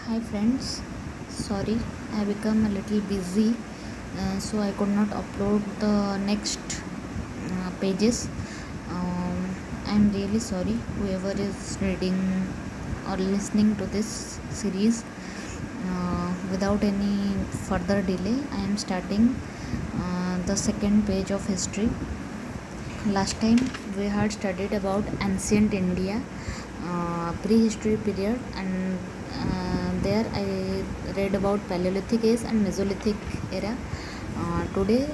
Hi friends, sorry I become a little busy, so I could not upload the next pages. I'm really sorry whoever is reading or listening to this series. Without any further delay, I am starting the second page of history. Last time we had studied about ancient India, prehistory period, and there I read about Paleolithic age and Mesolithic era. Today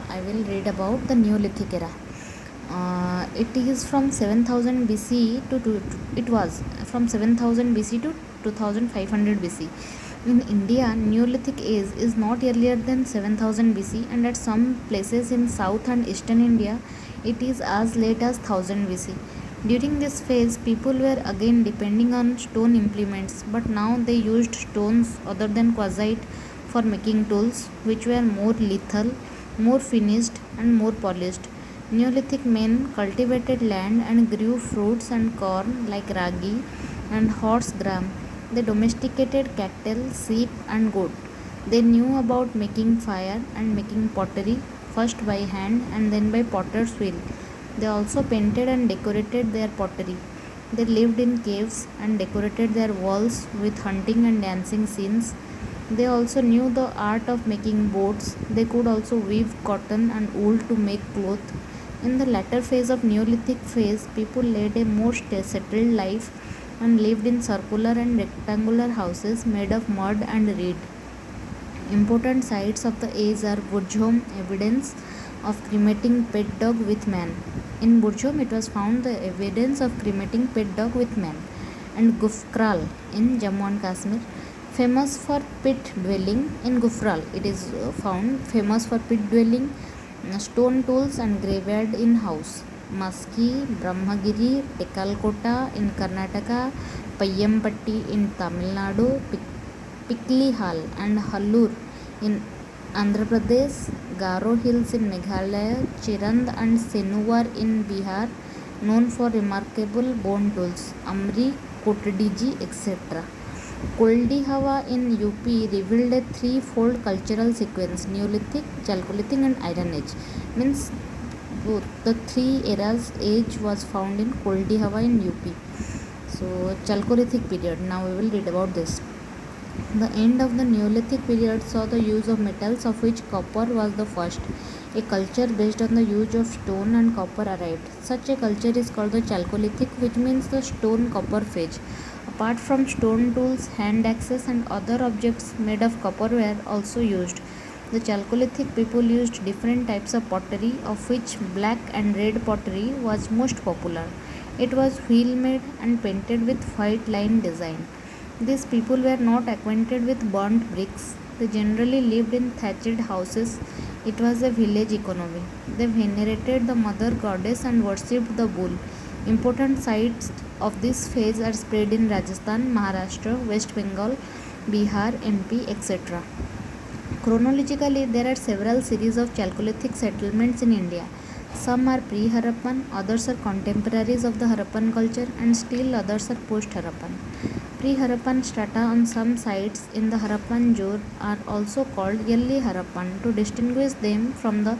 I will read about the Neolithic era. It is from 7000 BC it was from 7000 BC to 2500 BC. In India, Neolithic age is not earlier than 7000 BC, and at some places in south and eastern India, it is as late as 1000 BC. During this phase, people were again depending on stone implements, but now they used stones other than quartzite for making tools, which were more lethal, more finished, and more polished. Neolithic men cultivated land and grew fruits and corn like ragi and horse gram. They domesticated cattle, sheep, and goat. They knew about making fire and making pottery, first by hand and then by potter's wheel. They also painted and decorated their pottery. They lived in caves and decorated their walls with hunting and dancing scenes. They also knew the art of making boats. They could also weave cotton and wool to make cloth. In the latter phase of Neolithic phase, people led a more settled life and lived in circular and rectangular houses made of mud and reed. Important sites of the age are Burjhom, evidence of cremating pet dog with man. In Burjhom, it was found the evidence of cremating pet dog with man. And Gufkral in Jammu and Kashmir, famous for pit dwelling. In Gufral, it is found famous for pit dwelling, stone tools, and graveyard in house. Maski, Brahmagiri, Tekalkota in Karnataka, Payyam in Tamil Nadu, Pikli Hall and Hallur in Andhra Pradesh, Garo Hills in Meghalaya, Chirand and Senuwar in Bihar, known for remarkable bone tools, Amri, Kotdiji, etc. Koldi Hawa in UP revealed a threefold cultural sequence: Neolithic, Chalcolithic, and Iron Age. Means both the three eras age was found in Koldi Hawa in UP. So Chalcolithic period. Now we will read about this. The end of the Neolithic period saw the use of metals, of which copper was the first. A culture based on the use of stone and copper arrived. Such a culture is called the Chalcolithic, which means the stone copper phase. Apart from stone tools, hand axes, and other objects made of copper were also used. The Chalcolithic people used different types of pottery, of which black and red pottery was most popular. It was wheel made and painted with white line design. These people were not acquainted with burnt bricks. They generally lived in thatched houses. It was a village economy. They venerated the mother goddess and worshipped the bull. Important sites of this phase are spread in Rajasthan, Maharashtra, West Bengal, Bihar, MP, etc. Chronologically, there are several series of Chalcolithic settlements in India. Some are pre-Harappan, others are contemporaries of the Harappan culture, and still others are post-Harappan. Pre-Harappan strata on some sites in the Harappan Jor are also called Early Harappan to distinguish them from the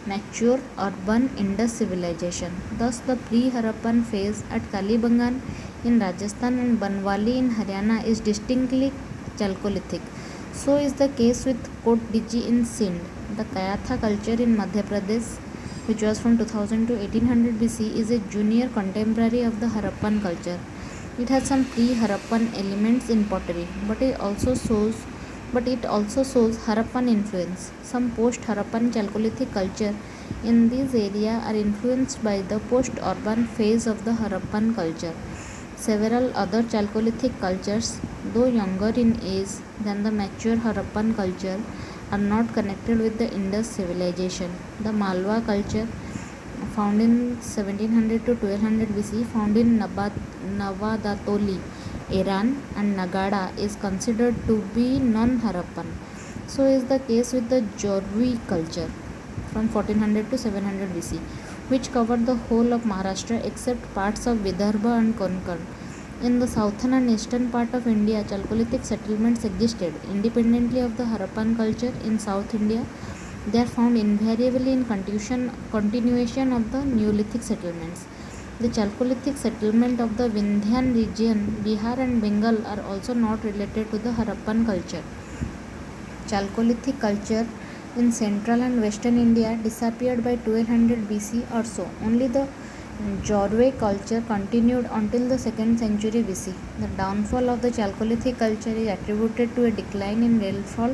mature urban Indus civilization. Thus, the pre-Harappan phase at Kalibangan in Rajasthan and Banwali in Haryana is distinctly Chalcolithic. So is the case with Kotdiji in Sindh. The Kayatha culture in Madhya Pradesh, which was from 2000 to 1800 BC, is a junior contemporary of the Harappan culture. It has some pre-Harappan elements in pottery, but it also shows Harappan influence. Some post-Harappan Chalcolithic culture in this area are influenced by the post-urban phase of the Harappan culture. Several other Chalcolithic cultures, though younger in age than the mature Harappan culture, are not connected with the Indus civilization. The Malwa culture, found in 1700 to 1200 BC, found in Navadatoli, Iran, and Nagada, is considered to be non-Harappan. So is the case with the Jorvi culture from 1400 to 700 BC, which covered the whole of Maharashtra except parts of Vidarbha and Konkan. In the southern and eastern part of India, Chalcolithic settlements existed independently of the Harappan culture in South India. They are found invariably in continuation of the Neolithic settlements. The Chalcolithic settlement of the Vindhyan region, Bihar and Bengal are also not related to the Harappan culture. Chalcolithic culture in central and western India disappeared by 1200 BC or so. Only the Jorwe culture continued until the 2nd century BC. The downfall of the Chalcolithic culture is attributed to a decline in rainfall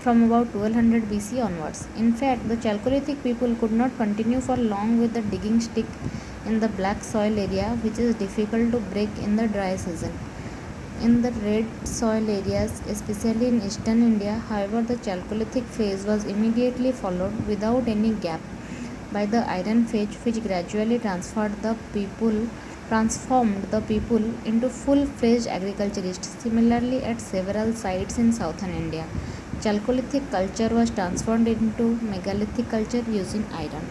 from about 1200 BC onwards. In fact, the Chalcolithic people could not continue for long with the digging stick in the black soil area, which is difficult to break in the dry season. In the red soil areas, especially in eastern India, however, the Chalcolithic phase was immediately followed without any gap by the Iron Age, which gradually transformed the people into full-fledged agriculturists. Similarly, at several sites in southern India, Chalcolithic culture was transformed into megalithic culture using iron.